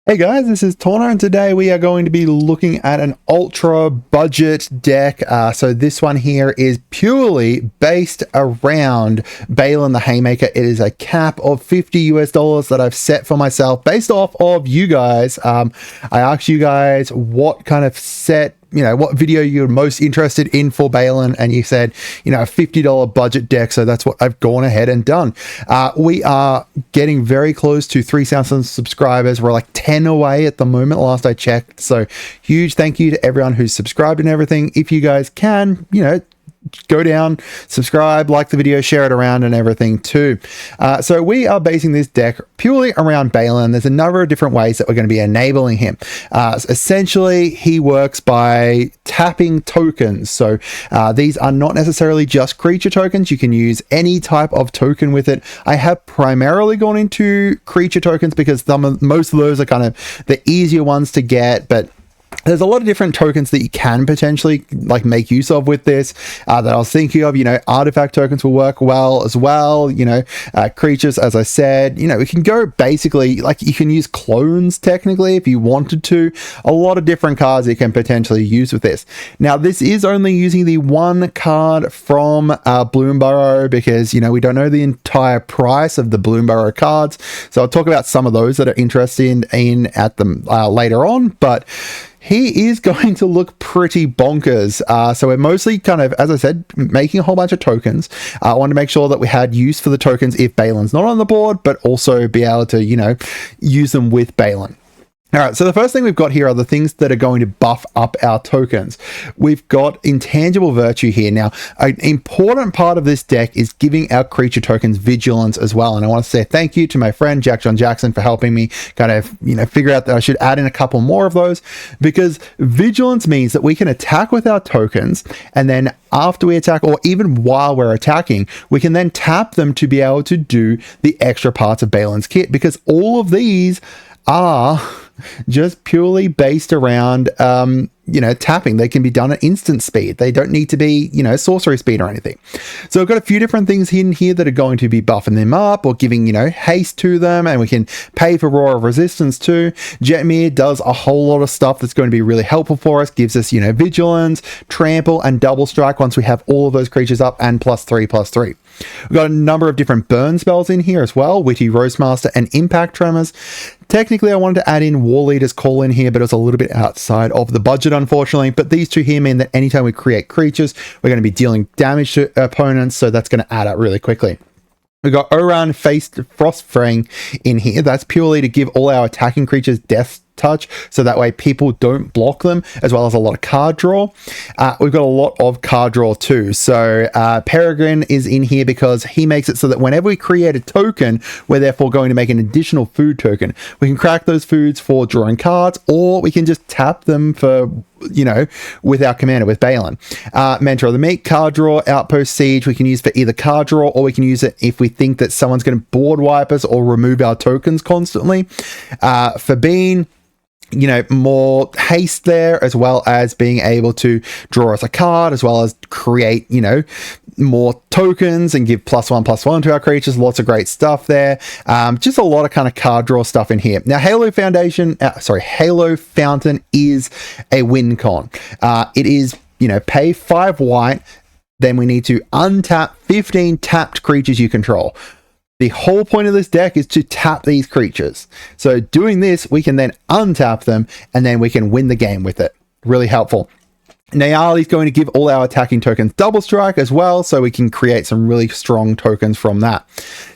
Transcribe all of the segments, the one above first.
Hey guys, this is Tauna, and today we are going to be looking at an ultra budget deck. So this one here is purely based around Baylen the Haymaker. It is a cap of $50 that I've set for myself based off of you guys. I asked you guys what kind of set, what video you're most interested in for Baylen, and you said, a $50 budget deck. So that's what I've gone ahead and done. We are getting very close to 3,000 subscribers. We're like 10 away at the moment, last I checked. So huge thank you to everyone who's subscribed and everything. If you guys can, go down, subscribe, like the video, share it around and everything too. So we are basing this deck purely around Baylen. There's a number of different ways that we're going to be enabling him. Essentially, he works by tapping tokens. So these are not necessarily just creature tokens. You can use any type of token with it. I have primarily gone into creature tokens because most of those are kind of the easier ones to get, but there's a lot of different tokens that you can potentially make use of with this that I was thinking of. Artifact tokens will work well as well. Creatures, as I said, we can go basically you can use clones technically if you wanted to. A lot of different cards you can potentially use with this. Now, this is only using the one card from Bloomburrow because, we don't know the entire price of the Bloomburrow cards. So I'll talk about some of those that are interested in at them later on, but he is going to look pretty bonkers. So we're mostly kind of, as I said, making a whole bunch of tokens. I want to make sure that we had use for the tokens if Baylen's not on the board, but also be able to, use them with Baylen. All right, so the first thing we've got here are the things that are going to buff up our tokens. We've got Intangible Virtue here. Now, an important part of this deck is giving our creature tokens vigilance as well. And I want to say thank you to my friend Jack John Jackson for helping me kind of, figure out that I should add in a couple more of those, because vigilance means that we can attack with our tokens, and then after we attack, or even while we're attacking, we can then tap them to be able to do the extra parts of Baylen's kit, because all of these are just purely based around tapping. They can be done at instant speed. They don't need to be sorcery speed or anything. So we've got a few different things in here that are going to be buffing them up or giving haste to them, and we can pay for Roar of Resistance too. Jetmir does a whole lot of stuff that's going to be really helpful for us. Gives us vigilance, trample, and double strike once we have all of those creatures up, and +3/+3. We've got a number of different burn spells in here as well, Witty Roastmaster and Impact Tremors. Technically, I wanted to add in War Leader's Call in here, but it was a little bit outside of the budget, unfortunately. But these two here mean that anytime we create creatures, we're going to be dealing damage to opponents, so that's going to add up really quickly. We've got Oran Faced Frostfang in here. That's purely to give all our attacking creatures Death Touch, so that way people don't block them, as well as a lot of card draw. We've got a lot of card draw too. So Peregrine is in here because he makes it so that whenever we create a token, we're therefore going to make an additional food token. We can crack those foods for drawing cards, or we can just tap them for with our commander, with Baylen. Mentor of the Meek, card draw, Outpost Siege, we can use for either card draw, or we can use it if we think that someone's going to board wipe us or remove our tokens constantly. For Bean, more haste there, as well as being able to draw us a card, as well as create, more tokens and give +1/+1 to our creatures. Lots of great stuff there. Just a lot of kind of card draw stuff in here. Now, Halo Fountain is a win con. It is, pay 5 white, then we need to untap 15 tapped creatures you control. The whole point of this deck is to tap these creatures. So doing this, we can then untap them, and then we can win the game with it. Really helpful. Nayali is going to give all our attacking tokens double strike as well, so we can create some really strong tokens from that.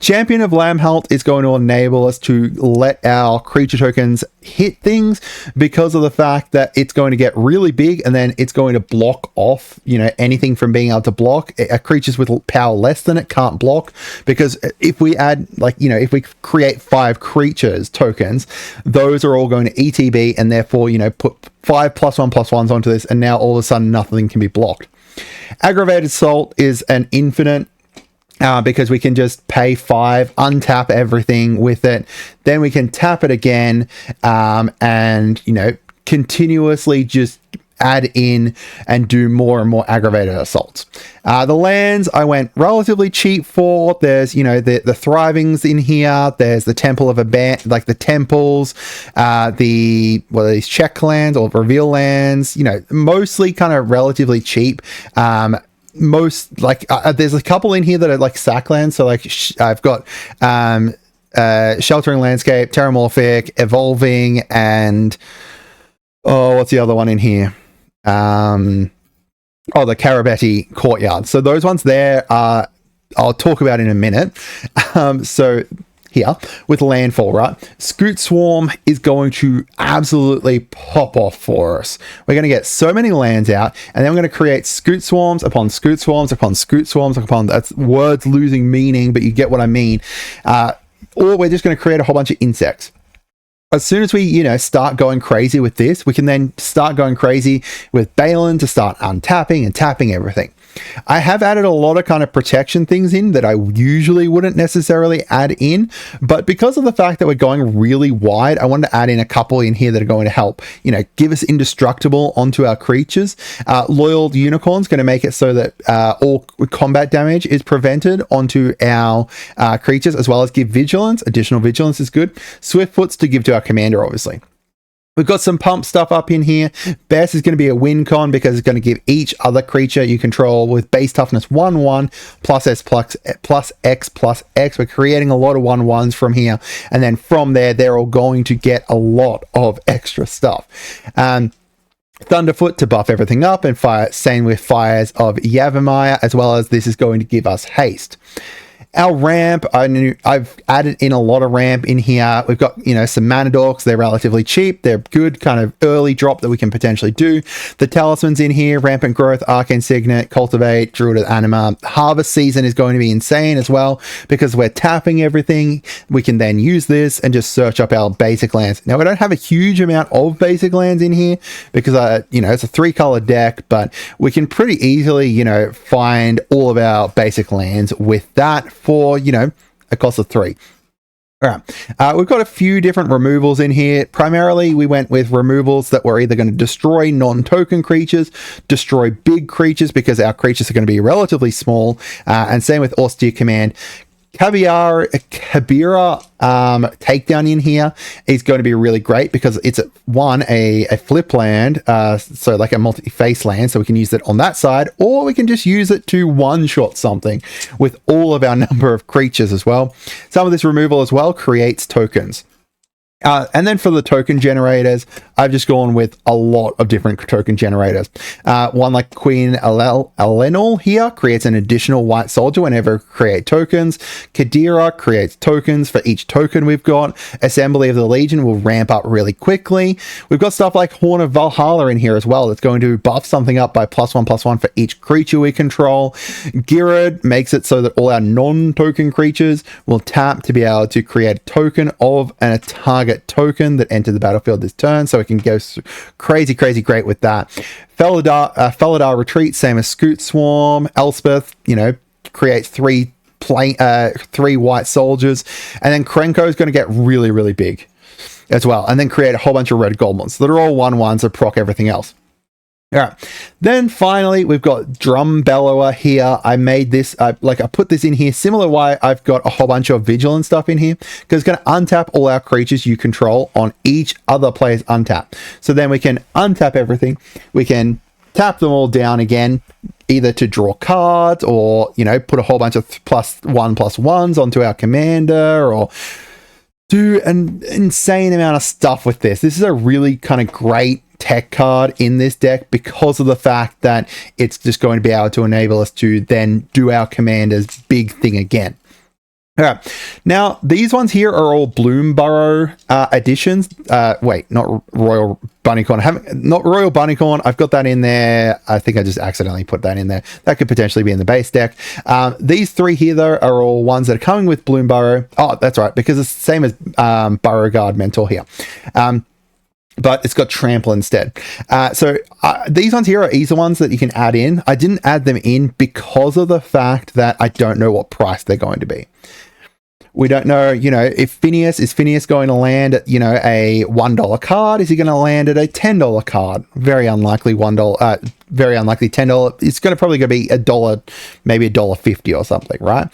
Champion of Lamhelt is going to enable us to let our creature tokens hit things, because of the fact that it's going to get really big, and then it's going to block off anything from being able to block. Creatures with power less than it can't block, because if we add if we create 5 creatures tokens, those are all going to ETB, and therefore put 5 +1/+1s onto this, and now all of a sudden nothing can be blocked. Aggravated Salt is an infinite, because we can just pay 5, untap everything with it, then we can tap it again, and continuously just add in and do more and more aggravated assaults. The lands I went relatively cheap for. There's, you know, the Thrivings in here. There's the Temple of like the temples, what are these check lands or reveal lands, you know, mostly kind of relatively cheap. Most like there's a couple in here that are like sack lands. So like I've got Sheltering Landscape, Terramorphic, Evolving, and what's the other one in here? The Karabetti Courtyard. So those ones there I'll talk about in a minute. So here with Landfall, right? Scoot Swarm is going to absolutely pop off for us. We're going to get so many lands out, and then we're going to create Scoot Swarms upon Scoot Swarms upon Scoot Swarms upon, that's words losing meaning, but you get what I mean. Or we're just going to create a whole bunch of insects. As soon as we, you know, start going crazy with this, we can then start going crazy with Baylen to start untapping and tapping everything. I have added a lot of kind of protection things in that I usually wouldn't necessarily add in, but because of the fact that we're going really wide, I wanted to add in a couple in here that are going to help, you know, give us indestructible onto our creatures. Loyal Unicorn's going to make it so that all combat damage is prevented onto our creatures, as well as give vigilance. Additional vigilance is good. Swiftfoot's to give to our commander, obviously. We've got some pump stuff up in here. Best is going to be a win con because it's going to give each other creature you control with base toughness 1/1 plus S plus X plus X. We're creating a lot of 1/1s from here. And then from there, they're all going to get a lot of extra stuff. Thunderfoot to buff everything up, and same with Fires of Yavimaya, as well as this is going to give us haste. Our ramp, I've added in a lot of ramp in here. We've got, you know, some mana dorks. They're relatively cheap. They're good kind of early drop that we can potentially do. The talismans in here, Rampant Growth, Arcane Signet, Cultivate, Druid of Anima. Harvest Season is going to be insane as well because we're tapping everything. We can then use this and just search up our basic lands. Now, we don't have a huge amount of basic lands in here because, you know, it's a 3-color deck, but we can pretty easily, you know, find all of our basic lands with that for, you know, a cost of 3. All right, we've got a few different removals in here. Primarily, we went with removals that were either going to destroy non-token creatures, destroy big creatures because our creatures are going to be relatively small, and same with Austere Command. Kabira takedown in here is going to be really great because it's a flip land, so like a multi-face land, so we can use it on that side, or we can just use it to one-shot something with all of our number of creatures as well. Some of this removal as well creates tokens. And then for the token generators, I've just gone with a lot of different token generators. One like Queen Elenor here creates an additional white soldier whenever we create tokens. Kadira creates tokens for each token we've got. Assembly of the Legion will ramp up really quickly. We've got stuff like Horn of Valhalla in here as well that's going to buff something up by +1/+1 for each creature we control. Girard makes it so that all our non-token creatures will tap to be able to create a token of a target token that entered the battlefield this turn, so it can go crazy great with that. Felidar Retreat, same as Scoot Swarm. Elspeth, you know, creates 3 white soldiers, and then Krenko is going to get really big as well, and then create a whole bunch of red goblins that are all 1/1s that proc everything else. All right, then finally we've got Drum Bellower here. I made this, I put this in here similar why I've got a whole bunch of Vigilance stuff in here, because it's going to untap all our creatures you control on each other player's untap. So then we can untap everything, we can tap them all down again, either to draw cards or, you know, put a whole bunch of +1/+1s onto our commander, or do an insane amount of stuff with this. This is a really kind of great tech card in this deck because of the fact that it's just going to be able to enable us to then do our commander's big thing again. All right, now these ones here are all Bloomburrow additions. Wait, not Royal Bunnycorn. Not Royal Bunnycorn. I've got that in there. I think I just accidentally put that in there. That could potentially be in the base deck. These 3 here, though, are all ones that are coming with Bloomburrow. Oh, that's right, because it's the same as Burrowguard Mentor here. But it's got Trample instead. So these ones here are easy ones that you can add in. I didn't add them in because of the fact that I don't know what price they're going to be. We don't know, you know, if Phineas going to land at, you know, a $1 card? Is he going to land at a $10 card? Very unlikely $1, very unlikely $10. It's going to probably be $1, maybe $1.50 or something, right?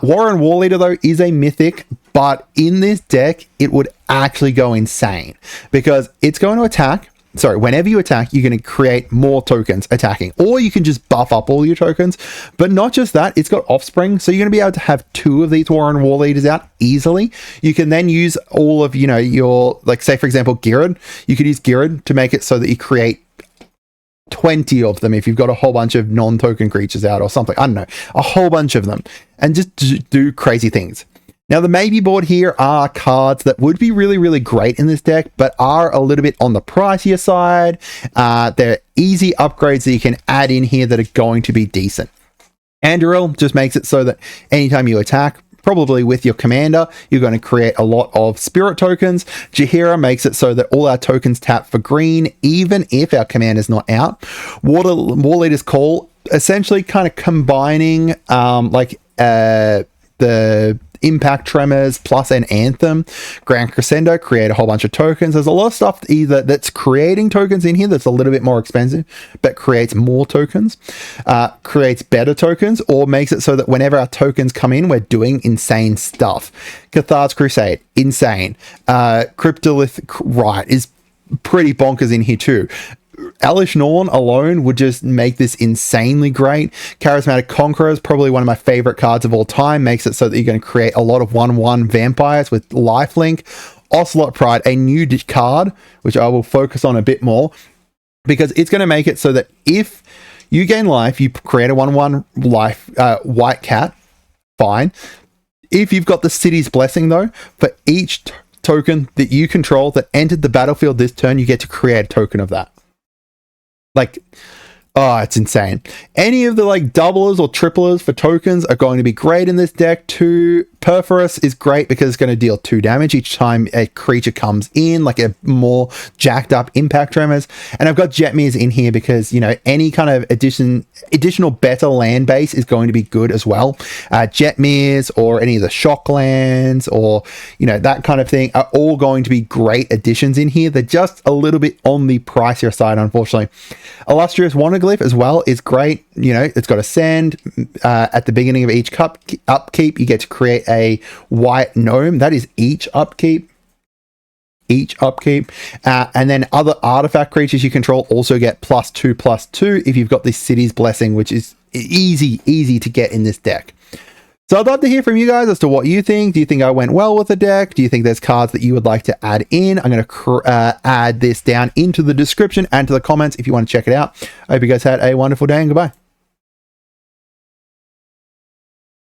Warren Warleader, though, is a mythic, but in this deck, it would actually go insane because it's going to attack. Sorry, whenever you attack, you're going to create more tokens attacking, or you can just buff up all your tokens. But not just that, it's got offspring, so you're going to be able to have 2 of these Warren War Leaders out easily. You can then use all of, you know, your, like, say, for example, Girard. You could use Girard to make it so that you create 20 of them if you've got a whole bunch of non-token creatures out or something. I don't know, a whole bunch of them, and just do crazy things. Now, the maybe board here are cards that would be really, really great in this deck, but are a little bit on the pricier side. They're easy upgrades that you can add in here that are going to be decent. Anduril just makes it so that anytime you attack, probably with your commander, you're going to create a lot of spirit tokens. Jaheira makes it so that all our tokens tap for green, even if our commander's not out. War Leader's Call, essentially kind of combining the Impact Tremors plus an Anthem. Grand Crescendo, create a whole bunch of tokens. There's a lot of stuff either that's creating tokens in here that's a little bit more expensive, but creates more tokens, creates better tokens, or makes it so that whenever our tokens come in, we're doing insane stuff. Cathar's Crusade, insane. Cryptolith Rite is pretty bonkers in here too. Elish Norn alone would just make this insanely great. Charismatic Conqueror is probably one of my favorite cards of all time. Makes it so that you're going to create a lot of 1/1 vampires with lifelink. Ocelot Pride, a new card, which I will focus on a bit more, because it's going to make it so that if you gain life, you create a 1/1 life white cat, fine. If you've got the City's Blessing, though, for each token that you control that entered the battlefield this turn, you get to create a token of that. Like, oh, it's insane. Any of the like doublers or triplers for tokens are going to be great in this deck too. Perforus is great because it's going to deal 2 damage each time a creature comes in, like a more jacked up Impact Tremors. And I've got Jetmir's in here because, you know, any kind of additional better land base is going to be good as well. Jetmir's or any of the shock lands or, you know, that kind of thing are all going to be great additions in here. They're just a little bit on the pricier side, unfortunately. Illustrious Wanderglyph as well is great. You know, it's got a send at the beginning of each upkeep. You get to create a white gnome. That is each upkeep. And then other artifact creatures you control also get +2/+2 if you've got this City's Blessing, which is easy to get in this deck. So I'd love to hear from you guys as to what you think. Do you think I went well with the deck? Do you think there's cards that you would like to add in? I'm going to add this down into the description and to the comments if you want to check it out. I hope you guys had a wonderful day and goodbye.